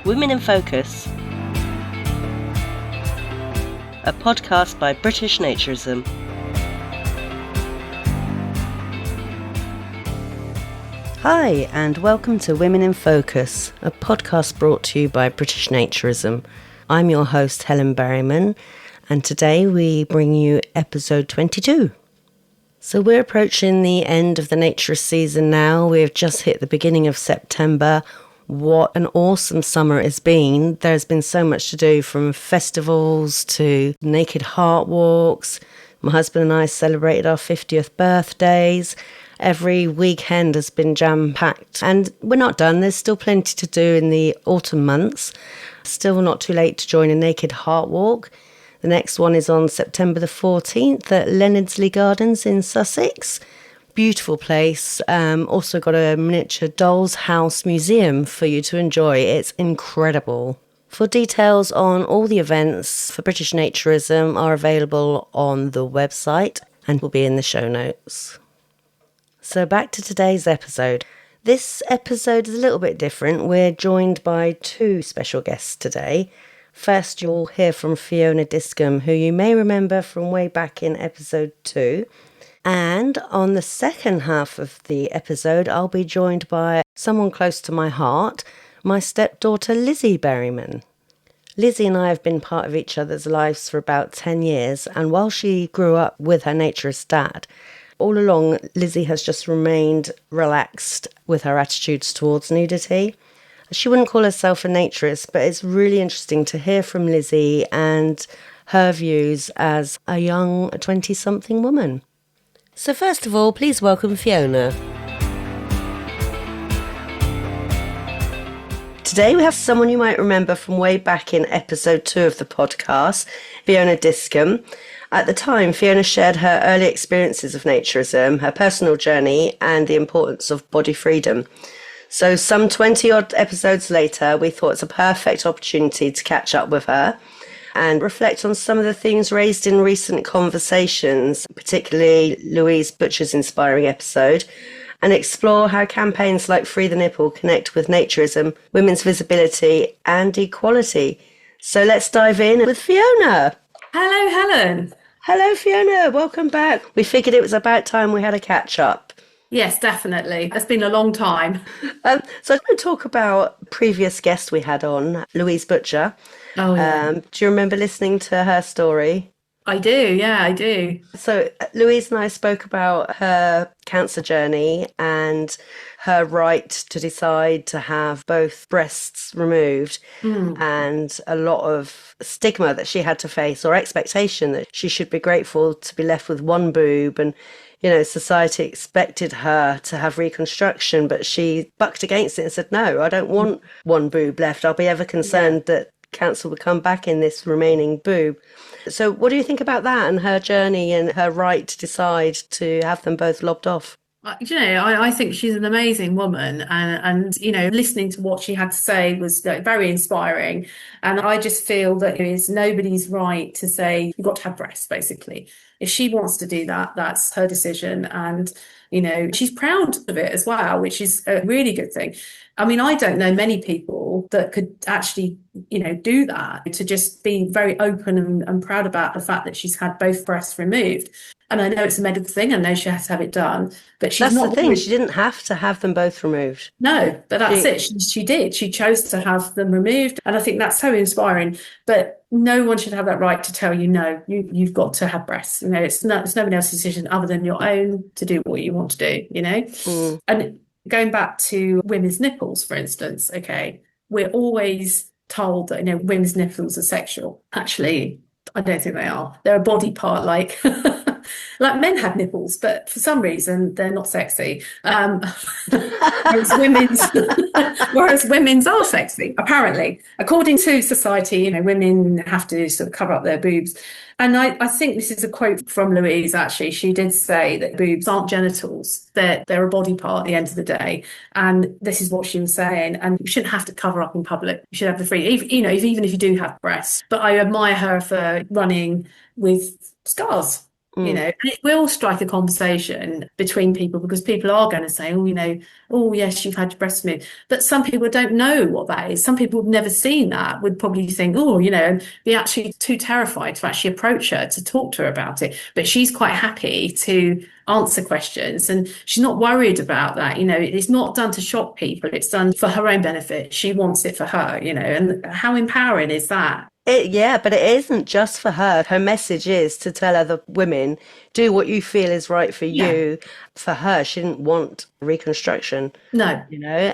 Women in Focus, a podcast by British Naturism. Hi, and welcome to Women in Focus, a podcast brought to you by British Naturism. I'm your host, Helen Berriman, and today we bring you episode 22. So we're approaching the end of the naturist season now. We've just hit the beginning of September. What an awesome summer it's been. There's been so much to do, from festivals to naked heart walks. My husband and I celebrated our 50th birthdays. Every weekend has been jam-packed. And we're not done. There's still plenty to do in the autumn months. Still not too late to join a naked heart walk. The next one is on September the 14th at Leonardsley Gardens in Sussex. Beautiful place. Also got a miniature doll's house museum for you to enjoy. It's incredible. For details on all the events for British Naturism are available on the website and will be in the show notes. So back to today's episode. This episode is a little bit different. We're joined by two special guests today. First, you'll hear from Fiona Discom, who you may remember from way back in episode 2. And on the second half of the episode, I'll be joined by someone close to my heart, my stepdaughter, Lizzie Berryman. Lizzie and I have been part of each other's lives for about 10 years, and while she grew up with her naturist dad, all along Lizzie has just remained relaxed with her attitudes towards nudity. She wouldn't call herself a naturist, but it's really interesting to hear from Lizzie and her views as a young 20-something woman. So first of all, please welcome Fiona. Today we have someone you might remember from way back in episode 2 of the podcast, Fiona Discom. At the time, Fiona shared her early experiences of naturism, her personal journey, and the importance of body freedom. So some 20-odd episodes later, we thought it's a perfect opportunity to catch up with her and reflect on some of the themes raised in recent conversations, particularly Louise Butcher's inspiring episode, and explore how campaigns like Free the Nipple connect with naturism, women's visibility, and equality. So let's dive in with Fiona. Hello, Helen. Hello, Fiona. Welcome back. We figured it was about time we had a catch-up. Yes, definitely. It's been a long time. So I'm going to talk about a previous guest we had on, Louise Butcher. Oh, yeah. Do you remember listening to her story? I do, yeah, I do. So Louise and I spoke about her cancer journey and her right to decide to have both breasts removed and a lot of stigma that she had to face, or expectation that she should be grateful to be left with one boob. And you know, society expected her to have reconstruction, but she bucked against it and said, no, I don't want one boob left. I'll be ever concerned that cancer would come back in this remaining boob. So what do you think about that and her journey and her right to decide to have them both lobbed off? You know, I think she's an amazing woman, and you know, listening to what she had to say was very inspiring. And I just feel that it is nobody's right to say you've got to have breasts, basically. If she wants to do that, that's her decision. And, you know, she's proud of it as well, which is a really good thing. I mean, I don't know many people that could actually, you know, do that, to just be very open and proud about the fact that she's had both breasts removed. And I know it's a medical thing. I know she has to have it done, but she's That's not the thing. She didn't have to have them both removed. No, but that's it. She did. She chose to have them removed. And I think that's so inspiring. But no one should have that right to tell you, no, you've got to have breasts. You know, it's no one else's decision other than your own to do what you want to do, you know? And going back to women's nipples, for instance, okay, we're always told that, you know, women's nipples are sexual. Actually, I don't think they are. They're a body part, like like men have nipples, but for some reason they're not sexy. Whereas women's are sexy, apparently. According to society, you know, women have to sort of cover up their boobs. And I think this is a quote from Louise, actually. She did say that boobs aren't genitals. They're a body part at the end of the day. And this is what she was saying. And you shouldn't have to cover up in public. You should have the freedom, you know, even if you do have breasts. But I admire her for running with scars. And it will strike a conversation between people because people are going to say, oh, oh, yes, you've had your breast removed. But some people don't know what that is. Some people have never seen that, would probably think, oh, and be actually too terrified to actually approach her to talk to her about it. But she's quite happy to answer questions and she's not worried about that. It's not done to shock people. It's done for her own benefit. She wants it for her, and how empowering is that? But it isn't just for her. Her message is to tell other women, do what you feel is right for you. For her, she didn't want reconstruction. No.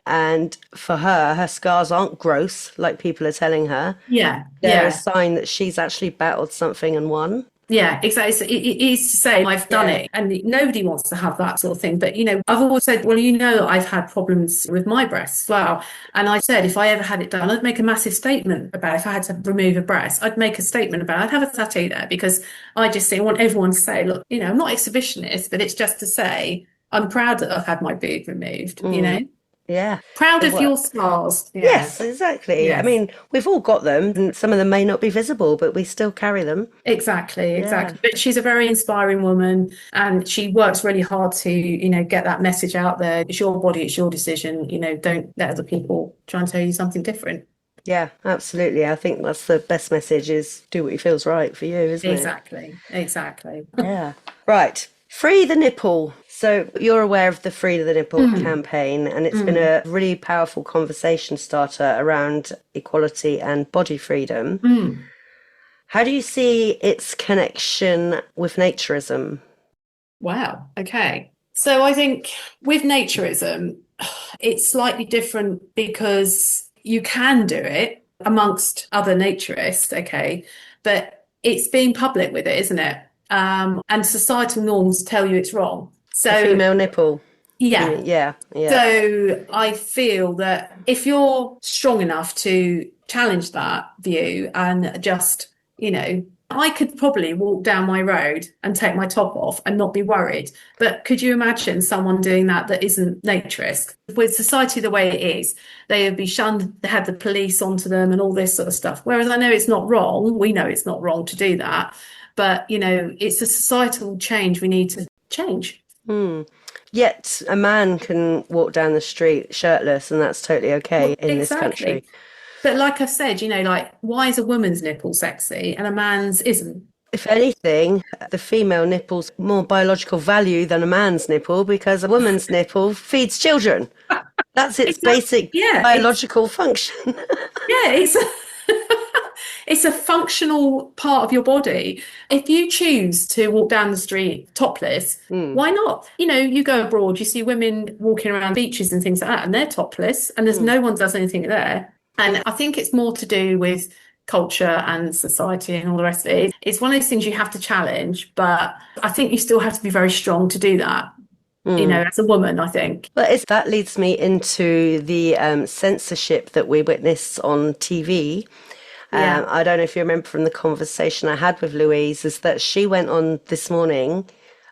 And for her, her scars aren't gross like people are telling her. Yeah. They're a sign that she's actually battled something and won. Yeah, exactly. It is to say I've done it, and nobody wants to have that sort of thing. But I've always said, well, I've had problems with my breasts as well. And I said if I ever had it done, I'd make a massive statement about it. If I had to remove a breast, I'd make a statement about it. I'd have a tattoo there because I just want everyone to say, look, I'm not exhibitionist, but it's just to say I'm proud that I've had my boob removed. Yeah. Proud of your scars. Yeah. Yes, exactly. Yes. I mean, we've all got them, and some of them may not be visible, but we still carry them. Exactly. But she's a very inspiring woman and she works really hard to, get that message out there. It's your body, it's your decision. Don't let other people try and tell you something different. Yeah, absolutely. I think that's the best message is do what feels right for you, isn't it? Exactly. Yeah. Right. Free the nipple. So you're aware of the Free the Nipple campaign, and it's been a really powerful conversation starter around equality and body freedom. How do you see its connection with naturism? Wow. Okay. So I think with naturism, it's slightly different because you can do it amongst other naturists, okay, but it's being public with it, isn't it? And societal norms tell you it's wrong. So a female nipple. Yeah. So I feel that if you're strong enough to challenge that view and just, I could probably walk down my road and take my top off and not be worried. But could you imagine someone doing that isn't naturist? With society the way it is, they would be shunned, they had the police onto them and all this sort of stuff. Whereas I know it's not wrong. We know it's not wrong to do that. But, it's a societal change we need to change. Yet a man can walk down the street shirtless and that's totally okay in this country. But like I've said, why is a woman's nipple sexy and a man's isn't? If anything, the female nipple's more biological value than a man's nipple because a woman's nipple feeds children. That's its basic biological function. It's a functional part of your body. If you choose to walk down the street topless, why not? You go abroad, you see women walking around beaches and things like that, and they're topless, and there's no one does anything there. And I think it's more to do with culture and society and all the rest of it. It's one of those things you have to challenge, but I think you still have to be very strong to do that. As a woman, I think. But that leads me into the censorship that we witness on TV. I don't know if you remember from the conversation I had with Louise, is that she went on this morning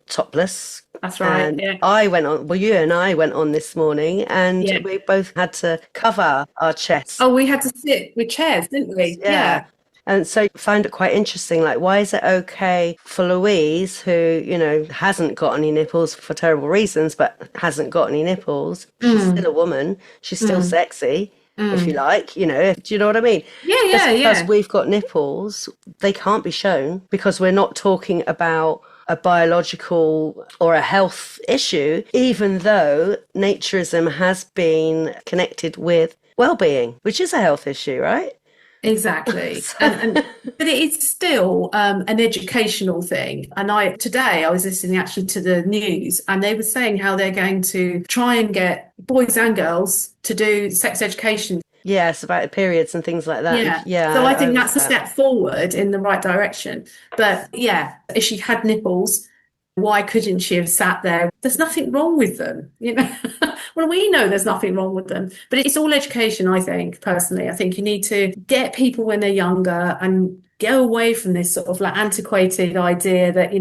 topless. That's right. And I went on, you and I went on this morning and we both had to cover our chests. Oh, we had to sit with chairs, didn't we? Yeah. And so I found it quite interesting, like, why is it okay for Louise, who, hasn't got any nipples for terrible reasons, but hasn't got any nipples? She's still a woman. She's still sexy. If you like, do you know what I mean? Yeah. Because we've got nipples, they can't be shown because we're not talking about a biological or a health issue, even though naturism has been connected with well-being, which is a health issue, right? Exactly. But it's still an educational thing. And today I was listening actually to the news and they were saying how they're going to try and get boys and girls to do sex education. Yes, about periods and things like that. Yeah. So I think that's a step forward in the right direction. But if she had nipples, why couldn't she have sat there? There's nothing wrong with them, Well, we know there's nothing wrong with them, but it's all education, I think, personally. I think you need to get people when they're younger and go away from this sort of like antiquated idea that,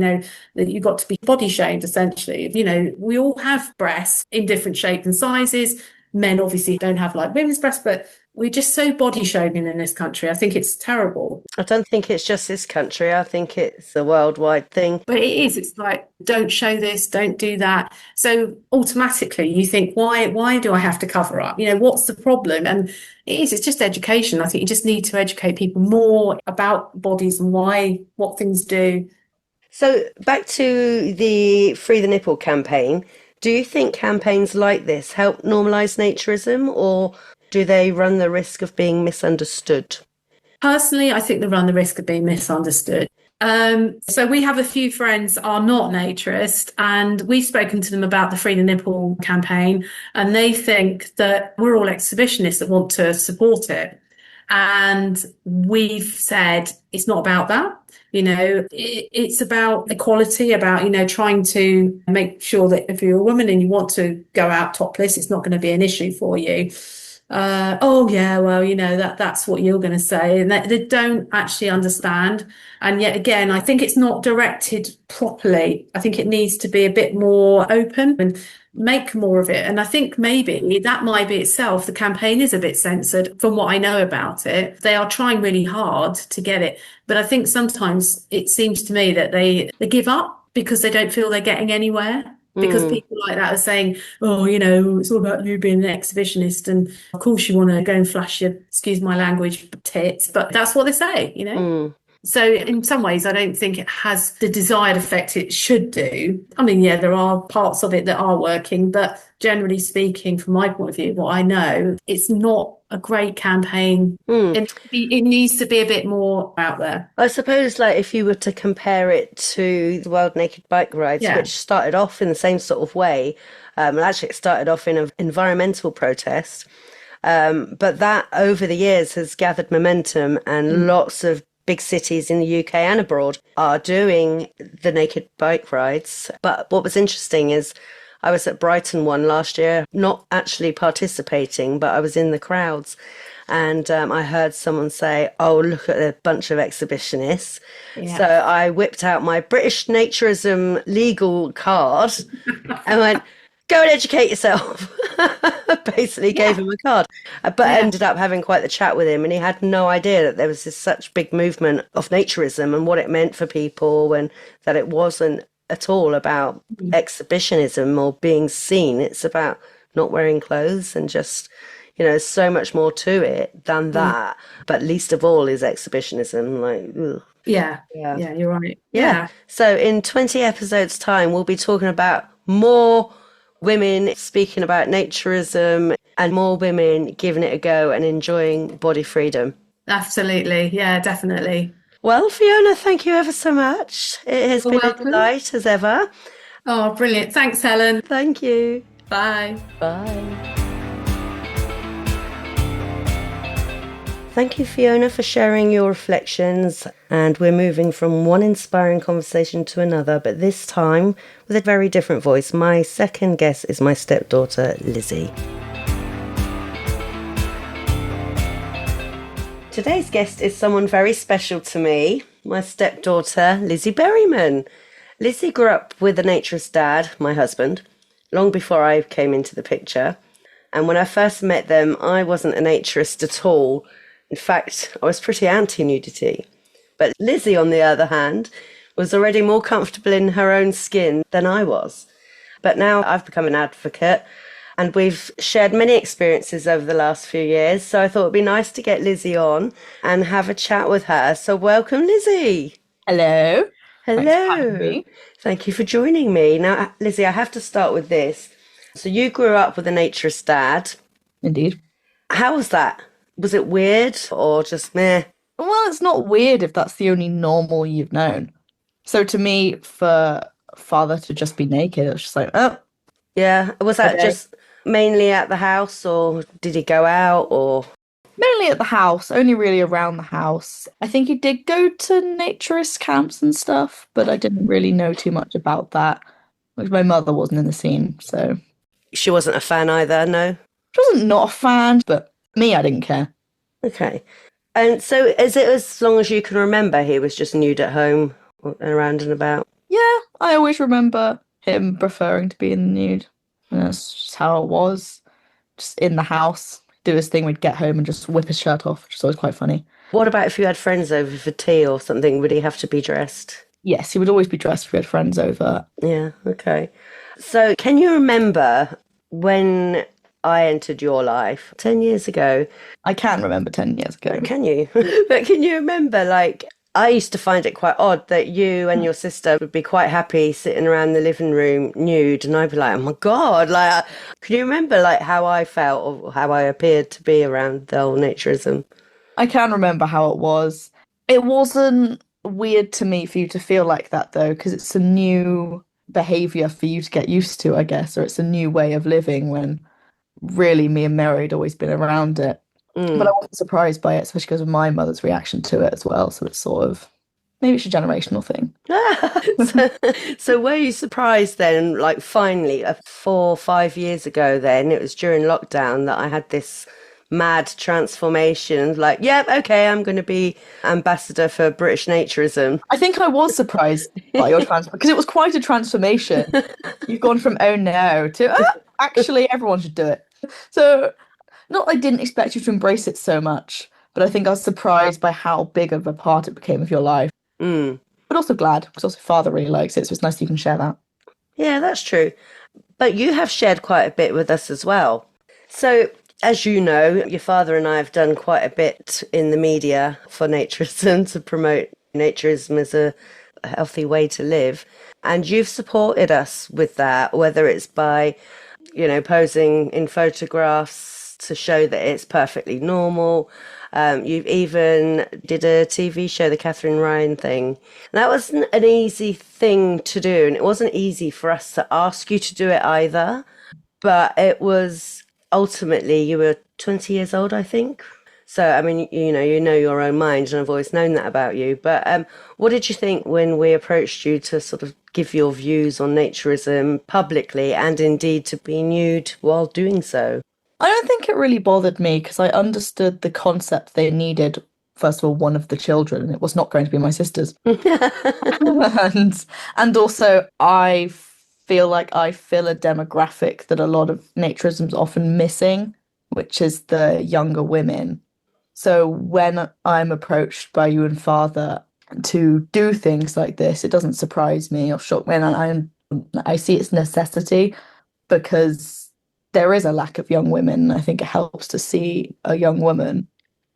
that you've got to be body shamed, essentially. We all have breasts in different shapes and sizes. Men obviously don't have like women's breasts, but We're just so body shaming in this country. I think it's terrible. I don't think it's just this country. I think it's a worldwide thing. But it is. It's like, don't show this, don't do that. So automatically you think, why do I have to cover up? What's the problem? And it's just education. I think you just need to educate people more about bodies and what things do. So back to the Free the Nipple campaign. Do you think campaigns like this help normalise naturism, or do they run the risk of being misunderstood? Personally, I think they run the risk of being misunderstood. So we have a few friends are not naturist, and we've spoken to them about the Free the Nipple campaign, and they think that we're all exhibitionists that want to support it. And we've said it's not about that. It's about equality, about, trying to make sure that if you're a woman and you want to go out topless, it's not going to be an issue for you. Oh yeah, well, that's what you're going to say, and they don't actually understand. And yet again, I think it's not directed properly. I think it needs to be a bit more open and make more of it. And I think maybe that might be itself. The campaign is a bit censored from what I know about it. They are trying really hard to get it, but I think sometimes it seems to me that they give up because they don't feel they're getting anywhere. Because people like that are saying, oh, it's all about you being an exhibitionist. And of course, you want to go and flash your, excuse my language, tits. But that's what they say. So in some ways, I don't think it has the desired effect it should do. I mean, yeah, there are parts of it that are working. But generally speaking, from my point of view, what I know, it's not a great campaign. It needs to be a bit more out there. I suppose, like, if you were to compare it to the World Naked Bike Rides, which started off in the same sort of way, actually it started off in an environmental protest, but that over the years has gathered momentum, and lots of big cities in the UK and abroad are doing the naked bike rides. But what was interesting is I was at Brighton one last year, not actually participating, but I was in the crowds. And I heard someone say, oh, look at a bunch of exhibitionists. Yeah. So I whipped out my British Naturism legal card and went, go and educate yourself. Basically gave him a card. But ended up having quite the chat with him. And he had no idea that there was this such big movement of naturism and what it meant for people, and that it wasn't at all about exhibitionism or being seen. It's about not wearing clothes and just, there's so much more to it than that. But least of all is exhibitionism. Like, ugh. Yeah, you're right. Yeah. So in 20 episodes time, we'll be talking about more women speaking about naturism and more women giving it a go and enjoying body freedom. Absolutely. Yeah, definitely. Well, Fiona, thank you ever so much. It has been a delight as ever. Oh, brilliant. Thanks, Helen. Thank you. Bye. Bye. Thank you, Fiona, for sharing your reflections. And we're moving from one inspiring conversation to another, but this time with a very different voice. My second guest is my stepdaughter, Lizzie. Today's guest is someone very special to me, my stepdaughter, Lizzy Berryman. Lizzie grew up with a naturist dad, my husband, long before I came into the picture. And when I first met them, I wasn't a naturist at all. In fact, I was pretty anti-nudity. But Lizzie, on the other hand, was already more comfortable in her own skin than I was. But now I've become an advocate, and we've shared many experiences over the last few years. So I thought it'd be nice to get Lizzie on and have a chat with her. So welcome, Lizzie. Hello. Hello. Thank you for joining me. Now, Lizzie, I have to start with this. So you grew up with a naturist dad. Indeed. How was that? Was it weird or just meh? Well, it's not weird if that's the only normal you've known. So to me, for father to just be naked, it was just like, oh. Yeah. Was that just mainly at the house, or did he go out, or? Mainly at the house, only really around the house. I think he did go to naturist camps and stuff, but I didn't really know too much about that. Because my mother wasn't in the scene, so. She wasn't a fan either, no? She wasn't not a fan, but me, I didn't care. Okay. And so is it as long as you can remember he was just nude at home and around and about? Yeah, I always remember him preferring to be in the nude. And that's just how it was. Just in the house. do his thing. We'd get home and just whip his shirt off, which was always quite funny. What about if you had friends over for tea or something? Would he have to be dressed? Yes, he would always be dressed if we had friends over. Yeah, okay. So can you remember when I entered your life 10 years ago? I can remember 10 years ago. Can you? But can you remember, like, I used to find it quite odd that you and your sister would be quite happy sitting around the living room nude, and I'd be like, oh my God, like, can you remember, like, how I felt or how I appeared to be around the whole naturism? I can remember how it was. It wasn't weird to me for you to feel like that, though, because it's a new behaviour for you to get used to, I guess, or it's a new way of living when really me and Mary had always been around it. But I wasn't surprised by it, especially because of my mother's reaction to it as well. So it's sort of, maybe it's a generational thing. So were you surprised then, like finally, 4 or 5 years ago then, it was during lockdown that I had this mad transformation, like, yep, okay, I'm going to be ambassador for British Naturism. I think I was surprised by your transformation, because it was quite a transformation. You've gone from oh no to, actually, everyone should do it. So, not that I didn't expect you to embrace it so much, but I think I was surprised by how big of a part it became of your life. But also glad, because also father really likes it, so it's nice you can share that. Yeah, that's true. But you have shared quite a bit with us as well. So, as you know, your father and I have done quite a bit in the media for naturism to promote naturism as a healthy way to live. And you've supported us with that, whether it's by, posing in photographs to show that it's perfectly normal. You've even did a TV show, the Catherine Ryan thing. And that wasn't an easy thing to do. And it wasn't easy for us to ask you to do it either. But it was ultimately, you were 20 years old, I think. So, I mean, you know your own mind, and I've always known that about you. But what did you think when we approached you to sort of give your views on naturism publicly and indeed to be nude while doing so? I don't think it really bothered me because I understood the concept they needed. First of all, one of the children, and it was not going to be my sister's. and also, I feel like I fill a demographic that a lot of naturism's often missing, which is the younger women. So when I'm approached by you and father to do things like this, it doesn't surprise me or shock me. And I see its necessity because there is a lack of young women. I think it helps to see a young woman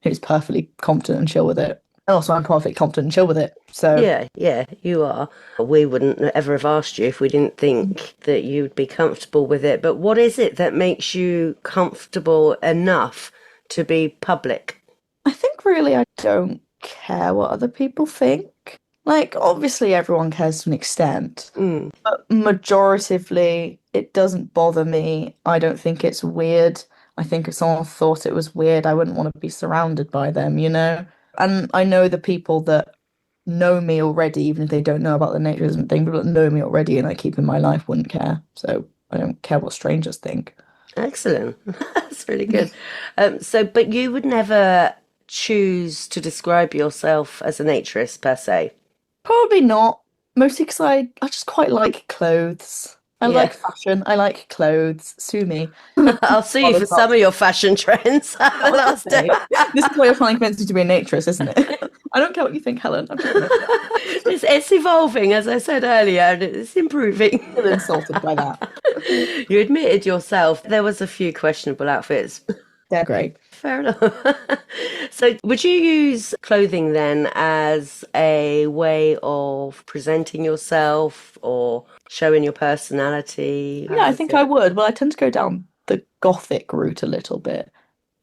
who's perfectly competent and chill with it. And also, I'm perfectly competent and chill with it. So yeah, you are. We wouldn't ever have asked you if we didn't think that you'd be comfortable with it. But what is it that makes you comfortable enough to be public? I think really I don't care what other people think. Like, obviously everyone cares to an extent, but majoritively it doesn't bother me. I don't think it's weird. I think if someone thought it was weird, I wouldn't want to be surrounded by them, And I know the people that know me already, even if they don't know about the naturism thing, people that know me already and I keep in my life wouldn't care. So I don't care what strangers think. Excellent. That's really good. But you would never choose to describe yourself as a naturist per se? Probably not. Mostly because I just quite like clothes. I like fashion. I like clothes. Sue me. I'll sue you for some of your fashion trends the last day. This is why you're trying to convince me to be a naturist, isn't it? I don't care what you think, Helen. It's evolving, as I said earlier, and it's improving. I'm insulted by that. You admitted yourself there was a few questionable outfits. They're great. Fair enough. So would you use clothing then as a way of presenting yourself or showing your personality? Yeah, I think I would. Well, I tend to go down the gothic route a little bit.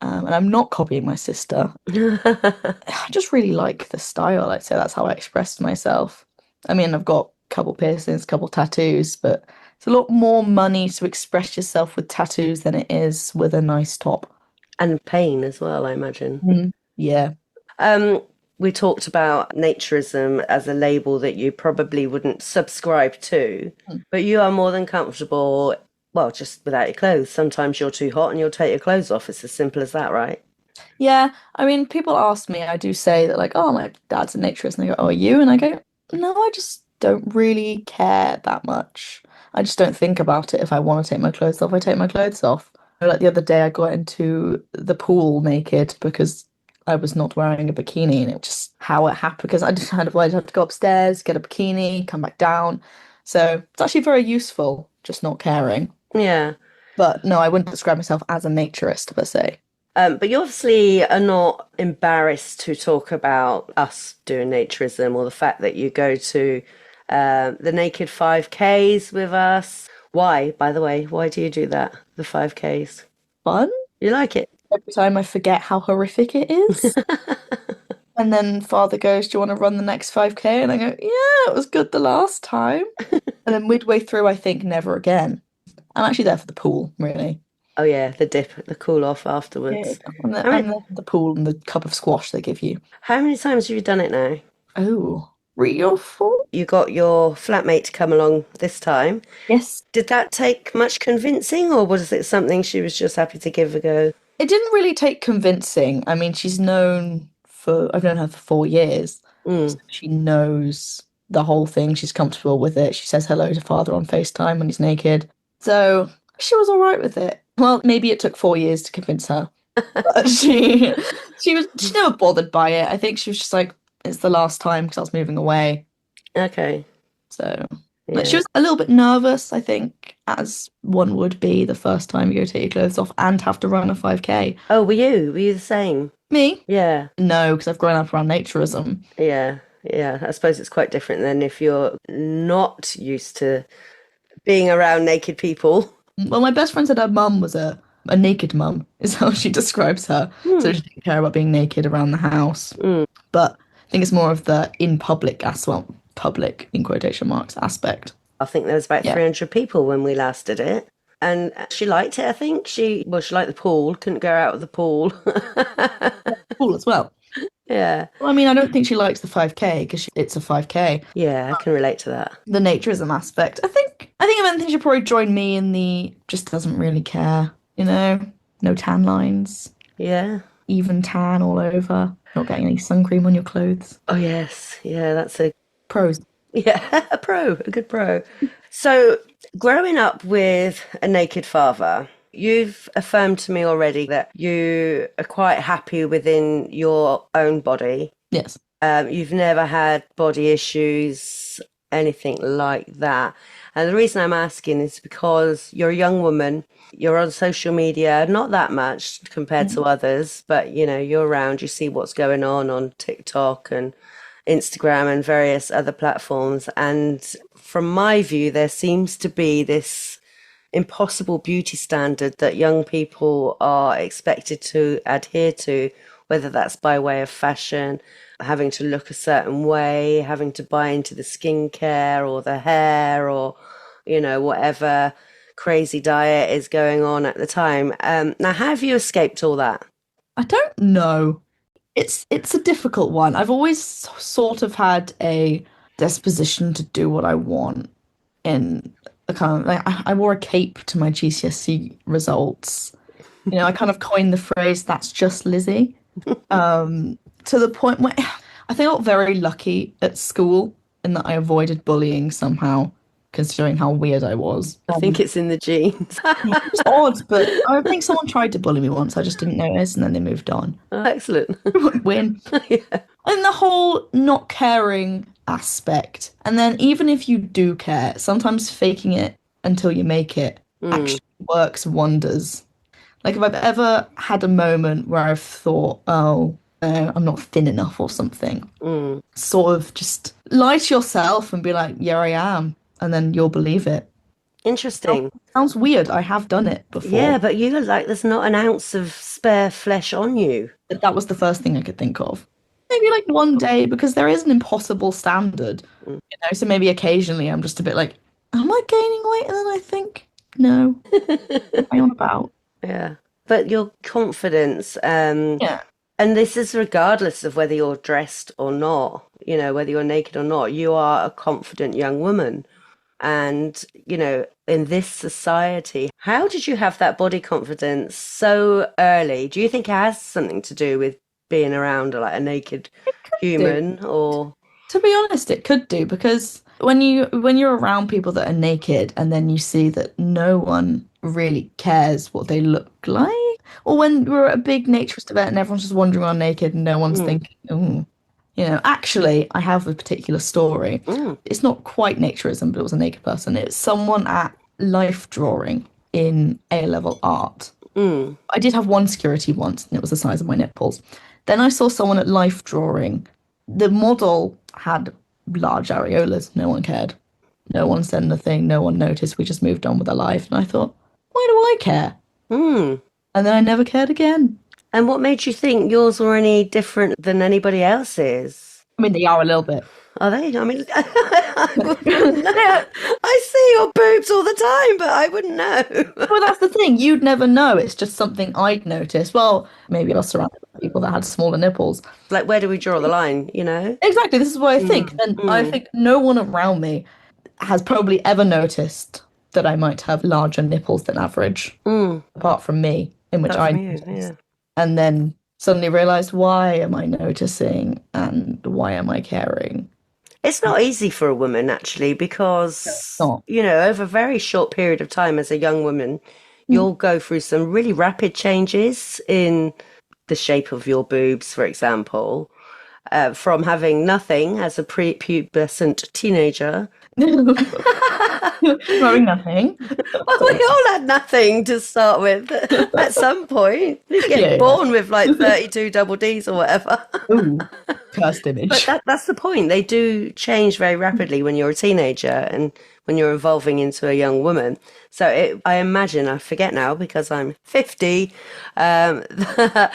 And I'm not copying my sister. I just really like the style. I'd say that's how I expressed myself. I mean, I've got a couple piercings, a couple tattoos, but it's a lot more money to express yourself with tattoos than it is with a nice top. And pain as well, I imagine. Yeah. We talked about naturism as a label that you probably wouldn't subscribe to, but you are more than comfortable, well, just without your clothes. Sometimes you're too hot and you'll take your clothes off. It's as simple as that, right? Yeah. I mean, people ask me, I do say that, like, oh, my dad's a naturist. And they go, oh, are you? And I go, no, I just don't really care that much. I just don't think about it. If I want to take my clothes off, I take my clothes off. Like the other day, I got into the pool naked because I was not wearing a bikini, and it just how it happened because I just kind of I'd have to go upstairs, get a bikini, come back down. So it's actually very useful, just not caring. Yeah. But no, I wouldn't describe myself as a naturist per se. But you obviously are not embarrassed to talk about us doing naturism or the fact that you go to the naked 5Ks with us. Why, by the way, why do you do that? The 5Ks? Fun. You like it? Every time I forget how horrific it is. And then father goes, "Do you want to run the next 5K?" And I go, "Yeah, it was good the last time." And then midway through, I think, never again. I'm actually there for the pool, really. Oh yeah, the dip, the cool off Yeah, afterwards. I'm there, How I'm many, there for the pool and the cup of squash they give you. how many times have you done it now? Oh, 3 or 4? You got your flatmate to come along this time. Yes. Did that take much convincing, or was it something she was just happy to give a go? It didn't really take convincing. I mean, I've known her for 4 years. So Mm. she knows the whole thing. She's comfortable with it. She says hello to father on FaceTime when he's naked. So she was all right with it. Well, maybe it took 4 years to convince her. But she's never bothered by it. I think she was just like, it's the last time because I was moving away. Okay. So but she Yeah. was a little bit nervous, I think, as one would be the first time you go take your clothes off and have to run a 5K. Oh, were you? Were you the same? Me? Yeah. No, because I've grown up around naturism. Yeah. Yeah. I suppose it's quite different than if you're not used to being around naked people. Well, my best friend said her mum was a naked mum, is how she describes her. So Hmm. she didn't care about being naked around the house. Mm. But I think it's more of the in public as well, public in quotation marks aspect. I think there was about Yeah. 300 people when we last did it. And she liked it, I think. She liked the pool, couldn't go out of the pool. Cool as well. Yeah. Well, I mean, I don't think she likes the 5K because it's a 5K. Yeah, I can relate to that. The naturism aspect. I think if anything, she'll probably join me in the just doesn't really care, no tan lines, Yeah. even tan all over, not getting any sun cream on your clothes. Oh, yes. Yeah, that's a Pros. yeah, a good pro. So, growing up with a naked father, you've affirmed to me already that you are quite happy within your own body. Yes. You've never had body issues, anything like that. And the reason I'm asking is because you're a young woman, you're on social media, not that much compared to others, but you're around, you see what's going on TikTok and Instagram and various other platforms. And from my view, there seems to be this impossible beauty standard that young people are expected to adhere to, whether that's by way of fashion, having to look a certain way, having to buy into the skincare or the hair or, whatever crazy diet is going on at the time. Now, how have you escaped all that? I don't know. It's a difficult one. I've always sort of had a disposition to do what I want in a kind of like I wore a cape to my GCSE results. I kind of coined the phrase "that's just Lizzie." To the point where I think I got very lucky at school in that I avoided bullying somehow, considering how weird I was. I think it's in the genes. It's odd, but I think someone tried to bully me once. I just didn't notice, and then they moved on. Oh, excellent. Win. Yeah. And the whole not caring aspect. And then even if you do care, sometimes faking it until you make it actually works wonders. Like if I've ever had a moment where I've thought, oh, I'm not thin enough or something, sort of just lie to yourself and be like, yeah, I am. And then you'll believe it. Interesting. Sounds weird. I have done it before. Yeah, but you look like there's not an ounce of spare flesh on you. But that was the first thing I could think of. Maybe like one day, because there is an impossible standard, So maybe occasionally I'm just a bit like, am I gaining weight? And then I think, no, what am I on about? Yeah. But your confidence, Yeah. and this is regardless of whether you're dressed or not, whether you're naked or not, you are a confident young woman. And, in this society, how did you have that body confidence so early? Do you think it has something to do with being around like a naked human or? To be honest, it could do, because when you're around people that are naked and then you see that no one really cares what they look like. Or when we're at a big naturist event and everyone's just wandering around naked and no one's thinking, oh, actually, I have a particular story. It's not quite naturism, but it was a naked person. It's someone at life drawing in A-level art. I did have one security once, and it was the size of my nipples. Then I saw someone at life drawing. The model had large areolas. No one cared. No one said anything. No one noticed. We just moved on with our life. And I thought, why do I care? And then I never cared again. And what made you think yours were any different than anybody else's? I mean, they are a little bit. Are they? I mean, I see your boobs all the time, but I wouldn't know. Well, that's the thing. You'd never know. It's just something I'd notice. Well, maybe I was surrounded by people that had smaller nipples. Like, where do we draw the line, Exactly. This is what I think. And I think no one around me has probably ever noticed that I might have larger nipples than average, apart from me, in which I noticed. And then suddenly realized, why am I noticing and why am I caring? It's not easy for a woman, actually, because, over a very short period of time as a young woman, you'll go through some really rapid changes in the shape of your boobs, for example, from having nothing as a prepubescent teenager. Growing nothing. Well, we all had nothing to start with at some point. You get born with like 32 double Ds or whatever. Ooh, cursed image. But that's the point. They do change very rapidly when you're a teenager and when you're evolving into a young woman. So I imagine, I forget now because I'm 50, that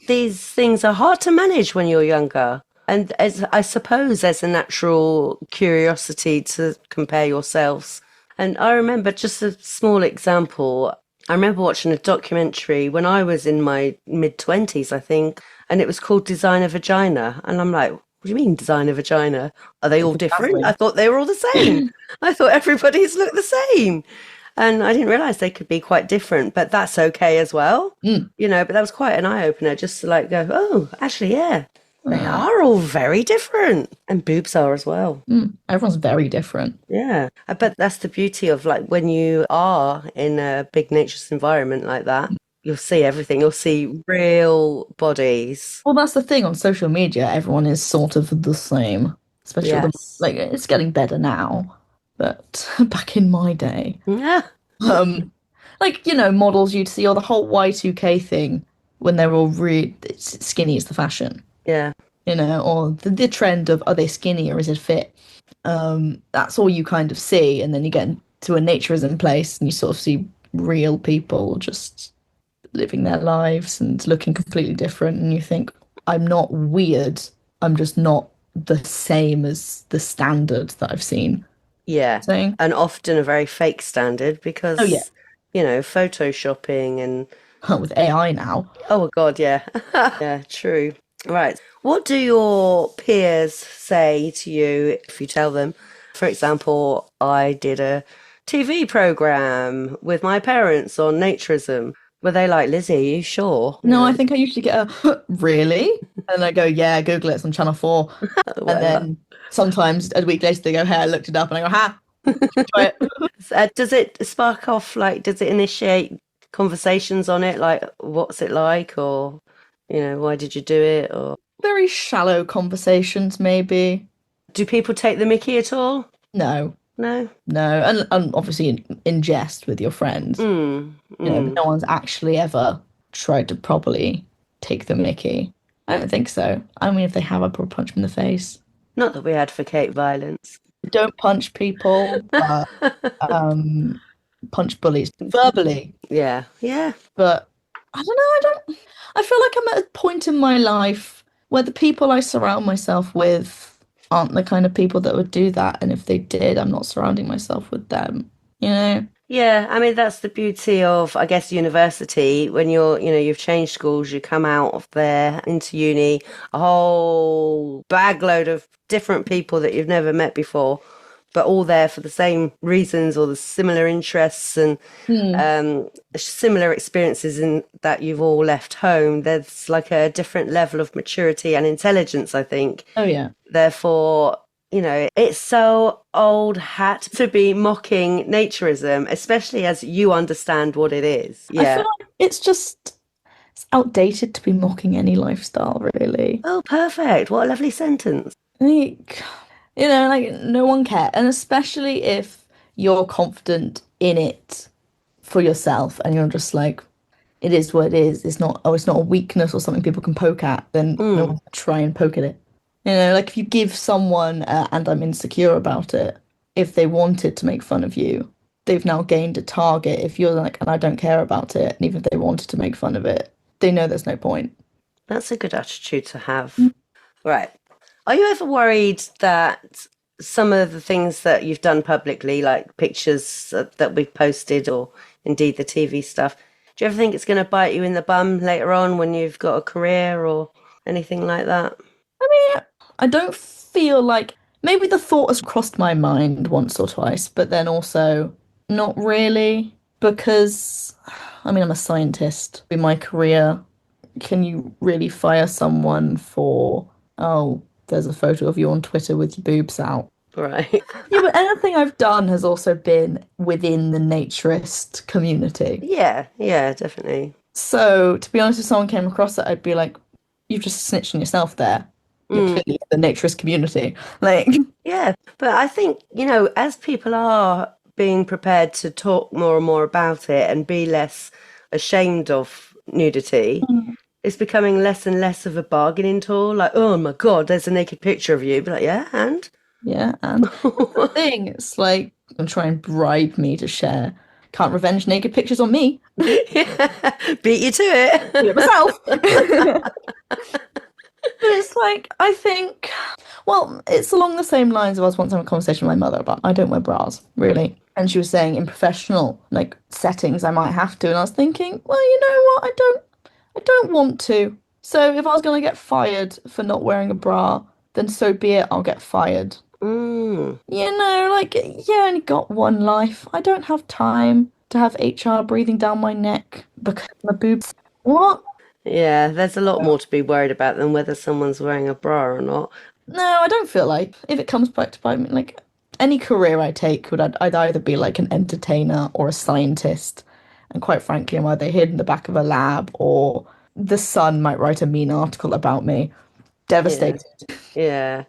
these things are hard to manage when you're younger. And I suppose there's a natural curiosity to compare yourselves. And I remember just a small example. I remember watching a documentary when I was in my mid-20s, I think, and it was called Designer Vagina. And I'm like, what do you mean designer vagina? Are they all different? I thought they were all the same. I thought everybody's looked the same. And I didn't realise they could be quite different, but that's okay as well. But that was quite an eye-opener just to like go, oh, actually, yeah. They are all very different. And boobs are as well. Everyone's very different. Yeah. But that's the beauty of like when you are in a big naturist environment like that, you'll see everything. You'll see real bodies. Well, that's the thing on social media. Everyone is sort of the same. Especially like it's getting better now. But back in my day. Yeah. Models you'd see or the whole Y2K thing when they're all really skinny is the fashion. Yeah. Or the trend of are they skinny or is it fit? That's all you kind of see. And then you get to a naturism place and you sort of see real people just living their lives and looking completely different. And you think, I'm not weird. I'm just not the same as the standard that I've seen. Yeah. And often a very fake standard because, photoshopping and... with AI now. Oh, God, yeah. Yeah, true. Right. What do your peers say to you if you tell them? For example, I did a TV program with my parents on naturism. Were they like, Lizzie, are you sure? No, I think I usually get a, really? And I go, yeah, Google it, it's on Channel 4. And then sometimes a week later they go, hey, I looked it up. And I go, ha, try it. Does it spark off, does it initiate conversations on it? Like, what's it like? Or... why did you do it? Or very shallow conversations, maybe. Do people take the mickey at all? No. No? No. And obviously in jest with your friends. No one's actually ever tried to properly take the mickey. I don't think so. I mean, if they have, I'd probably punch them in the face. Not that we advocate violence. Don't punch people. Punch bullies. Verbally. Yeah. Yeah. But I don't know. I feel like I'm at a point in my life where the people I surround myself with aren't the kind of people that would do that. And if they did, I'm not surrounding myself with them, Yeah, I mean, that's the beauty of, I guess, university. When you've changed schools, you come out of there into uni, a whole bagload of different people that you've never met before, but all there for the same reasons or the similar interests and similar experiences in that you've all left home. There's like a different level of maturity and intelligence, I think. Oh, yeah. Therefore, it's so old hat to be mocking naturism, especially as you understand what it is. I feel Yeah. like it's outdated to be mocking any lifestyle, really. Oh, perfect. What a lovely sentence. Like, like no one cares. And especially if you're confident in it for yourself and you're just like, it is what it is. It's not a weakness or something people can poke at, then no one Mm, will try and poke at it. Like if you give someone, and I'm insecure about it, if they wanted to make fun of you, they've now gained a target. If you're like, and I don't care about it, and even if they wanted to make fun of it, they know there's no point. that's a good attitude to have. Right. Are you ever worried that some of the things that you've done publicly, like pictures that we've posted or indeed the TV stuff, do you ever think it's going to bite you in the bum later on when you've got a career or anything like that? I don't feel like maybe the thought has crossed my mind once or twice, but then also not really because I'm a scientist. In my career, can you really fire someone for, oh, there's a photo of you on Twitter with your boobs out? Right. Yeah, but anything I've done has also been within the naturist community. Yeah, yeah, definitely. So, to be honest, if someone came across it, I'd be like, you've just snitched on yourself there. You're Mm, clearly in the naturist community. Like, yeah, but I think, as people are being prepared to talk more and more about it and be less ashamed of nudity, it's becoming less and less of a bargaining tool. Like, oh my God, there's a naked picture of you. Be like, yeah, and? yeah, and that's the thing. It's like, and try and bribe me to share. Can't revenge naked pictures on me. Yeah, beat you to Do it. it myself. But it's like, I think, well, it's along the same lines of I was once having a conversation with my mother about I don't wear bras, really. And she was saying in professional like settings I might have to. And I was thinking, well, you know what? I don't want to. So if I was gonna get fired for not wearing a bra, then so be it, I'll get fired. Mm, Like you only got one life. I don't have time to have HR breathing down my neck because my boobs. What? yeah, there's a lot more to be worried about than whether someone's wearing a bra or not. No, I don't feel like if it comes back to bite me, like any career I take I'd either be like an entertainer or a scientist. And quite frankly, I'm either hid in the back of a lab or the Sun might write a mean article about me. Yeah, Devastated. yeah.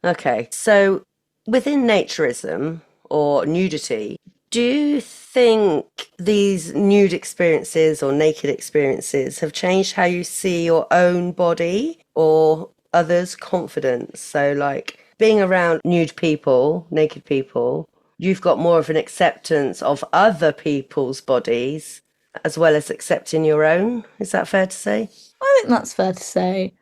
Okay, so within naturism or nudity, do you think these nude experiences or naked experiences have changed how you see your own body or others' confidence? So, like being around nude people, naked people, you've got more of an acceptance of other people's bodies as well as accepting your own. Is that fair to say? I think that's fair to say.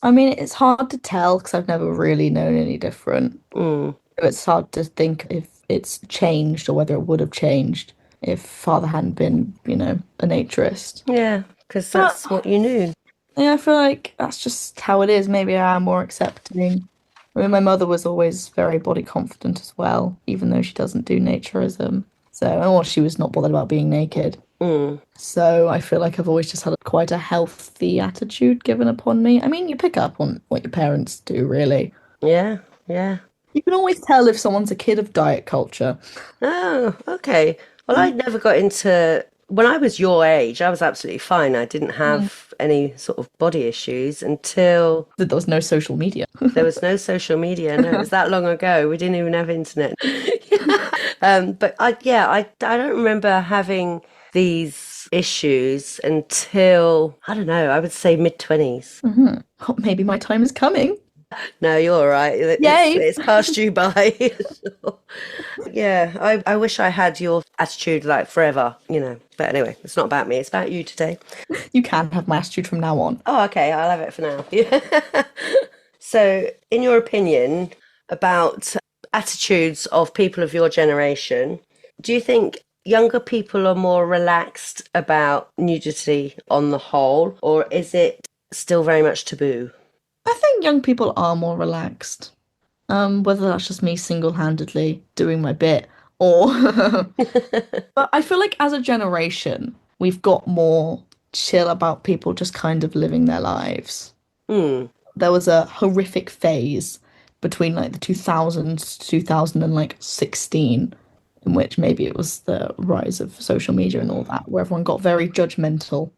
I mean, it's hard to tell because I've never really known any different. Mm, It's hard to think if it's changed or whether it would have changed if father hadn't been, a naturist. yeah, because But that's what you knew. yeah, I feel like that's just how it is. Maybe I am more accepting. I mean, my mother was always very body confident as well, even though she doesn't do naturism. Or she was not bothered about being naked. Mm, So I feel like I've always just had quite a healthy attitude given upon me. I mean, you pick up on what your parents do, really. yeah, yeah. You can always tell if someone's a kid of diet culture. Oh, okay. Well, I never got into, when I was your age, I was absolutely fine. I didn't have any sort of body issues until That there was no social media. there was no social media. No, it was that long ago. We didn't even have internet. But I don't remember having these issues until, I don't know, I would say mid-20s. Oh, maybe my time is coming. No, you're all right. Yay! It's passed you by. Yeah, I wish I had your attitude like forever, But anyway, it's not about me. It's about you today. You can have my attitude from now on. Oh, okay. I'll have it for now. Yeah. So, in your opinion about attitudes of people of your generation, do you think younger people are more relaxed about nudity on the whole, or is it still very much taboo? I think young people are more relaxed. Whether that's just me single-handedly doing my bit or but I feel like as a generation, we've got more chill about people just kind of living their lives. Hmm. There was a horrific phase between like the 2000s to 2016, in which maybe it was the rise of social media and all that, where everyone got very judgmental.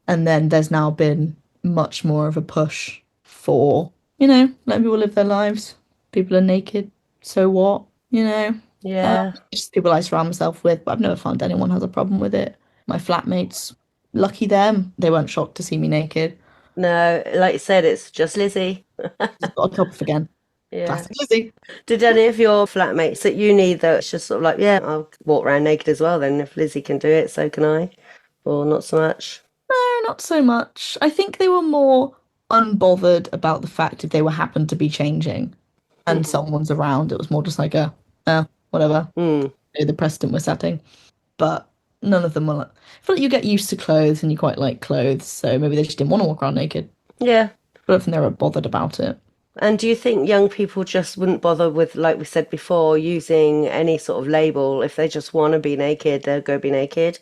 And then there's now been much more of a push for, letting people live their lives. People are naked, so what? Yeah. Just people I surround myself with, but I've never found anyone has a problem with it. My flatmates, lucky them, they weren't shocked to see me naked. No, like you said, it's just Lizzie. Just got a cup again. Yeah. Classic Lizzie. Did any of your flatmates at uni, though, it's just sort of like, yeah, I'll walk around naked as well then. If Lizzie can do it, so can I. Or not so much? No, not so much. I think they were more unbothered about the fact if they were happened to be changing and someone's around. It was more just like whatever. The precedent we're setting. But none of them were like, I feel like you get used to clothes and you quite like clothes, so maybe they just didn't want to walk around naked. Yeah. But I don't think they were bothered about it. And do you think young people just wouldn't bother with, like we said before, using any sort of label? If they just want to be naked, they'll go be naked.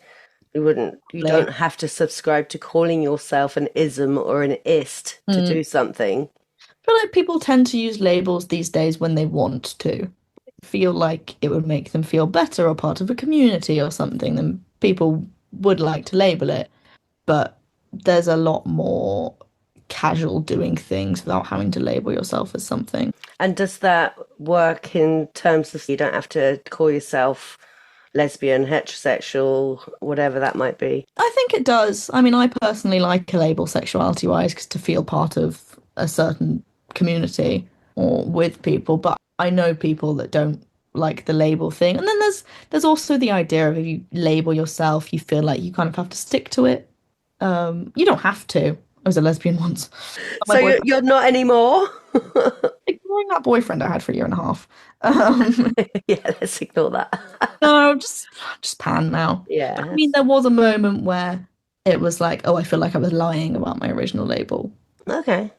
You don't have to subscribe to calling yourself an ism or an ist to do something. I feel like people tend to use labels these days when they want to. Feel like it would make them feel better or part of a community or something, then people would like to label it. But there's a lot more casual doing things without having to label yourself as something. And does that work in terms of you don't have to call yourself lesbian, heterosexual, whatever that might be? I think it does. I mean, I personally like a label sexuality-wise because to feel part of a certain community or with people, but I know people that don't like the label thing. And then there's also the idea of if you label yourself, you feel like you kind of have to stick to it. You don't have to. I was a lesbian once. So you're not anymore? Ignoring that boyfriend I had for a year and a half. Yeah, let's ignore that. No, just pan now. Yeah. I mean, there was a moment where it was like, oh, I feel like I was lying about my original label. Okay.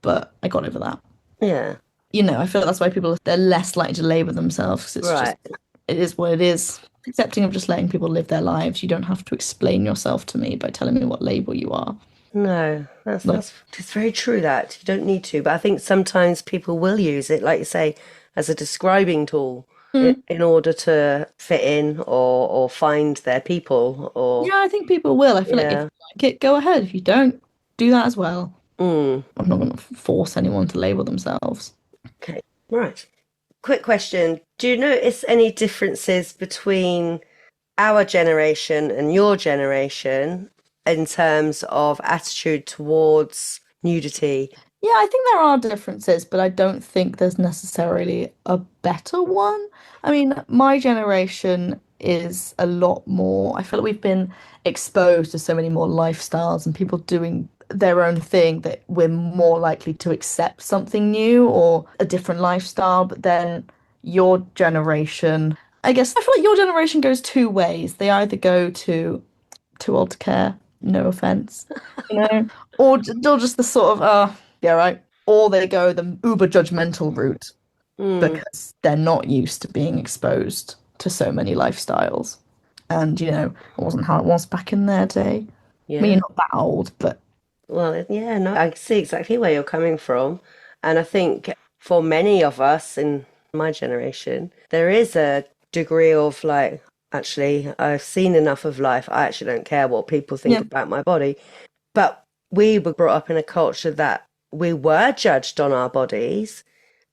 But I got over that. Yeah. I feel like that's why they're less likely to label themselves because it's Right. just, it is what it is. Accepting of just letting people live their lives. You don't have to explain yourself to me by telling me what label you are. No, that's it's very true that you don't need to. But I think sometimes people will use it, like you say, as a describing tool in order to fit in or find their people. Or Yeah, I think people will. I feel like if you like it, go ahead. If you don't, do that as well. I'm not going to force anyone to label themselves. Okay, right. Quick question. Do you notice any differences between our generation and your generation in terms of attitude towards nudity? Yeah, I think there are differences, but I don't think there's necessarily a better one. I mean, my generation is a lot more, I feel like we've been exposed to so many more lifestyles and people doing their own thing that we're more likely to accept something new or a different lifestyle. But then your generation, I guess, I feel like your generation goes two ways. They either go to too old to care, no offense, or just the sort of, yeah, right. Or they go the uber judgmental route because they're not used to being exposed to so many lifestyles. And, it wasn't how it was back in their day. Yeah. I mean, you're not that old, but... Well, yeah, no, I see exactly where you're coming from. And I think for many of us in my generation, there is a degree of like, actually, I've seen enough of life. I actually don't care what people think about my body. But we were brought up in a culture that we were judged on our bodies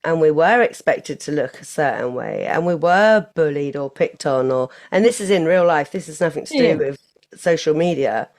and we were expected to look a certain way and we were bullied or picked on and this is in real life. This has nothing to do with social media.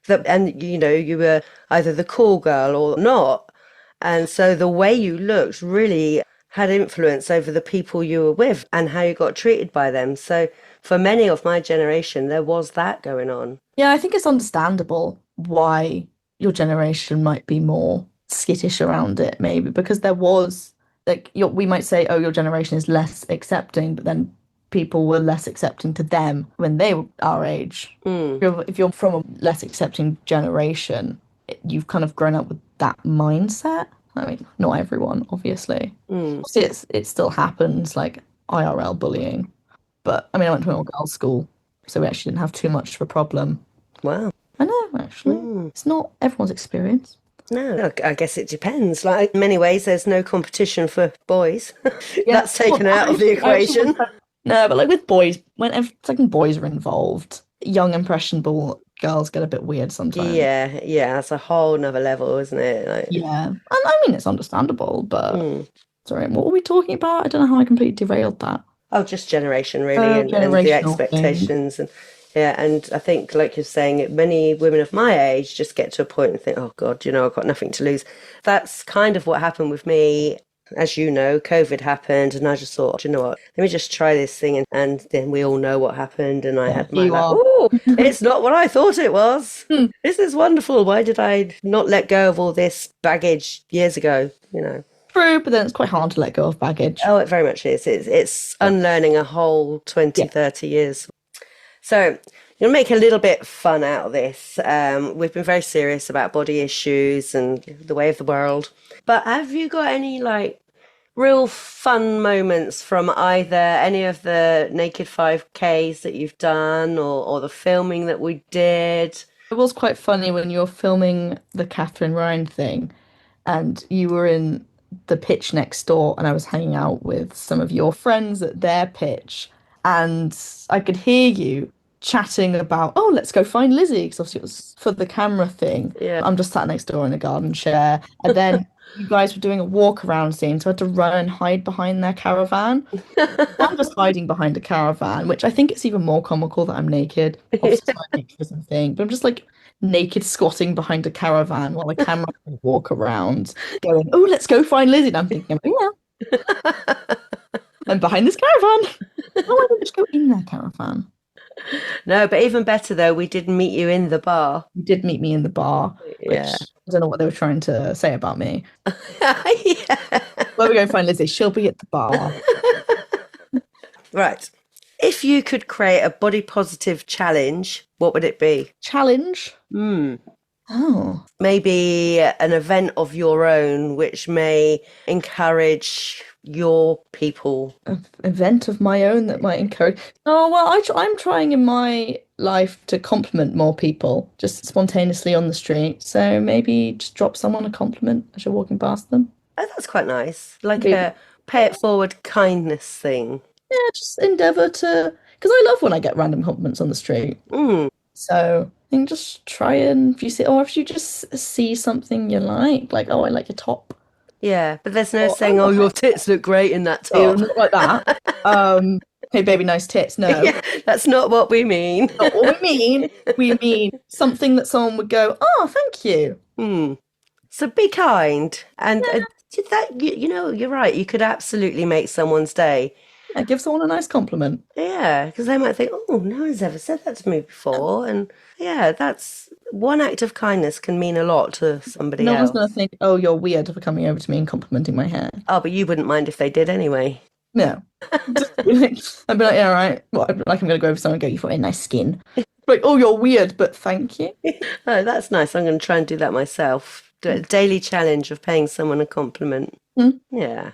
And, you were either the cool girl or not. And so the way you looked really had influence over the people you were with and how you got treated by them. So for many of my generation, there was that going on. Yeah, I think it's understandable why your generation might be more skittish around it, maybe, because there was, like, we might say, oh, your generation is less accepting, but then people were less accepting to them when they were our age. If you're from a less accepting generation, you've kind of grown up with that mindset. I mean, not everyone, obviously. See, it still happens, like IRL bullying. But I mean, I went to an all-girls school, so we actually didn't have too much of a problem. Wow. I know, actually. It's not everyone's experience. No, I guess it depends. Like in many ways, there's no competition for boys. Yeah. That's taken Well, out of the equation. no, but like with boys, when second boys are involved, young impressionable girls get a bit weird sometimes. Yeah, that's a whole nother level, isn't it? Like, Yeah, and I mean it's understandable, but mm. sorry, what were we talking about? I don't know how I completely derailed that. Oh, just generation really, Oh, and the generational thing. expectations, and yeah, and I think like you're saying, many women of my age just get to a point and think, oh God, I've got nothing to lose. That's kind of what happened with me. As you know, COVID happened, and I just thought, "Do you know what? Let me just try this thing, and then we all know what happened. And I Yeah, had my you like, are. oh, it's not what I thought it was. Hmm. This is wonderful. Why did I not let go of all this baggage years ago? True, but then it's quite hard to let go of baggage. Oh, it very much is. It's unlearning a whole 20, Yeah. 30 years. So you'll make a little bit fun out of this. We've been very serious about body issues and the way of the world. But have you got any like real fun moments from either any of the Naked 5Ks that you've done or the filming that we did? It was quite funny when you were filming the Catherine Ryan thing and you were in the pitch next door and I was hanging out with some of your friends at their pitch and I could hear you chatting about, oh, let's go find Lizzie, because obviously it was for the camera thing. Yeah. I'm just sat next door in a garden chair. And then you guys were doing a walk around scene, so I had to run and hide behind their caravan. I'm just hiding behind a caravan, which I think it's even more comical that I'm naked. Obviously, it's not a naturism thing, but I'm just like naked squatting behind a caravan while the camera walk around, going, "Oh, let's go find Lizzie." And I'm thinking, "Oh, yeah, I'm behind this caravan. Oh, I don't just go in their caravan." No, but even better though, we did meet you in the bar. You did meet me in the bar, which Yeah. I don't know what they were trying to say about me. Yeah. Where we go find Lizzie? She'll be at the bar. Right. If you could create a body positive challenge, what would it be? Challenge? Hmm. Oh. Maybe an event of your own which may encourage your people. An event of my own that might encourage. Oh, well, I'm trying in my life to compliment more people just spontaneously on the street. So maybe just drop someone a compliment as you're walking past them. Oh, that's quite nice. Like Maybe. a pay it forward kindness thing. Yeah, just endeavor to, because I love when I get random compliments on the street. Mm. So I think just try and if you see, or if you just see something you like, oh, I like your top. Yeah, but there's no Or, saying, oh, your tits look great in that Ew, top. not like that. Hey, baby, nice tits. No, Yeah, that's not what we mean. not what we mean. We mean something that someone would go, oh, thank you. Hmm. So be kind. And you're right. You could absolutely make someone's day. Yeah, give someone a nice compliment. Yeah, because they might think, oh, no one's ever said that to me before. And yeah, that's one act of kindness can mean a lot to somebody No one's else. going to think, oh, you're weird for coming over to me and complimenting my hair. Oh, but you wouldn't mind if they did anyway. No. I'd be like, yeah, all right. Well, I'm going to go over to someone and go, you've got a nice skin. Like, oh, you're weird, but thank you. Oh, that's nice. I'm going to try and do that myself. Do a daily challenge of paying someone a compliment. Hmm. Yeah.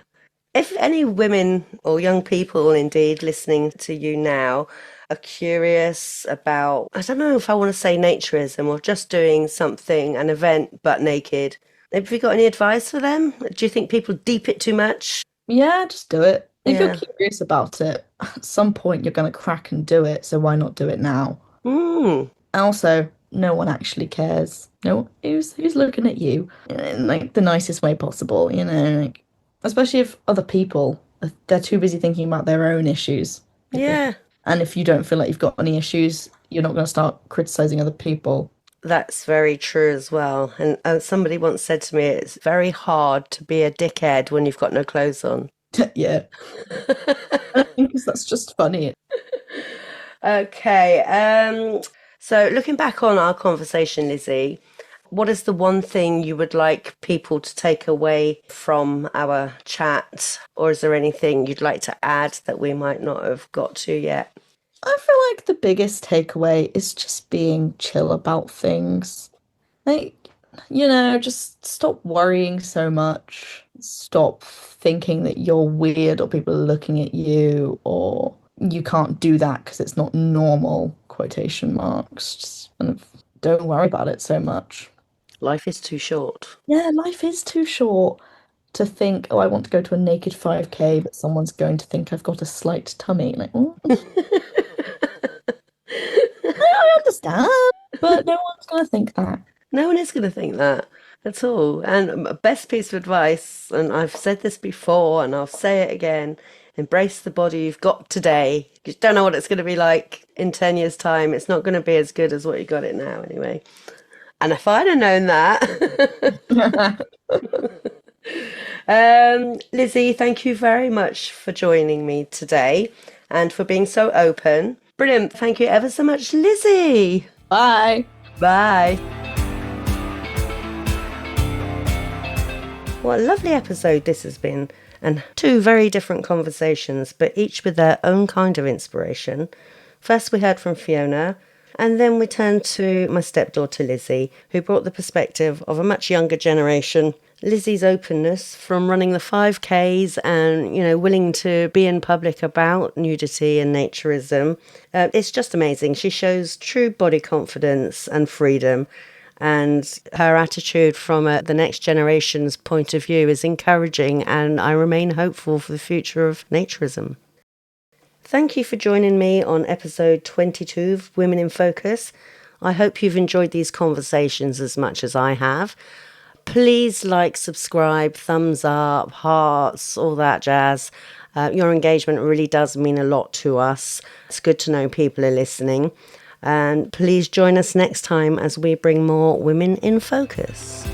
If any women or young people indeed listening to you now are curious about, I don't know if I want to say naturism or just doing something, an event but naked, have you got any advice for them? Do you think people deep it too much? Yeah, just do it. If you're Yeah. curious about it, at some point you're going to crack and do it, so why not do it now? Mm. And also, no one actually cares. No, who's looking at you in like the nicest way possible, like, especially if other people they're too busy thinking about their own issues. I think. Yeah. And if you don't feel like you've got any issues, you're not going to start criticizing other people. That's very true as well. And somebody once said to me, it's very hard to be a dickhead when you've got no clothes on. Yeah. I think that's just funny. Okay. So looking back on our conversation, Lizzie, what is the one thing you would like people to take away from our chat? Or is there anything you'd like to add that we might not have got to yet? I feel like the biggest takeaway is just being chill about things. Like, just stop worrying so much. Stop thinking that you're weird or people are looking at you or you can't do that because it's not normal, quotation marks. Just kind of don't worry about it so much. Life is too short. Yeah, life is too short to think, oh, I want to go to a naked 5K, but someone's going to think I've got a slight tummy. Like, I understand, but no one's going to think that. No one is going to think that at all. And best piece of advice, and I've said this before and I'll say it again, embrace the body you've got today. You don't know what it's going to be like in 10 years' time. It's not going to be as good as what you got it now anyway. And if I'd have known that. Lizzie, thank you very much for joining me today and for being so open. Brilliant. Thank you ever so much, Lizzie. Bye. Bye. What a lovely episode this has been, and two very different conversations, but each with their own kind of inspiration. First we heard from Fiona, and then we turned to my stepdaughter Lizzie, who brought the perspective of a much younger generation. Lizzie's openness from running the 5Ks and, willing to be in public about nudity and naturism. It's just amazing. She shows true body confidence and freedom. And her attitude from the next generation's point of view is encouraging, and I remain hopeful for the future of naturism. Thank you for joining me on episode 22 of Women in Focus. I hope you've enjoyed these conversations as much as I have. Please like, subscribe, thumbs up, hearts, all that jazz. Your engagement really does mean a lot to us. It's good to know people are listening. And please join us next time as we bring more Women in Focus.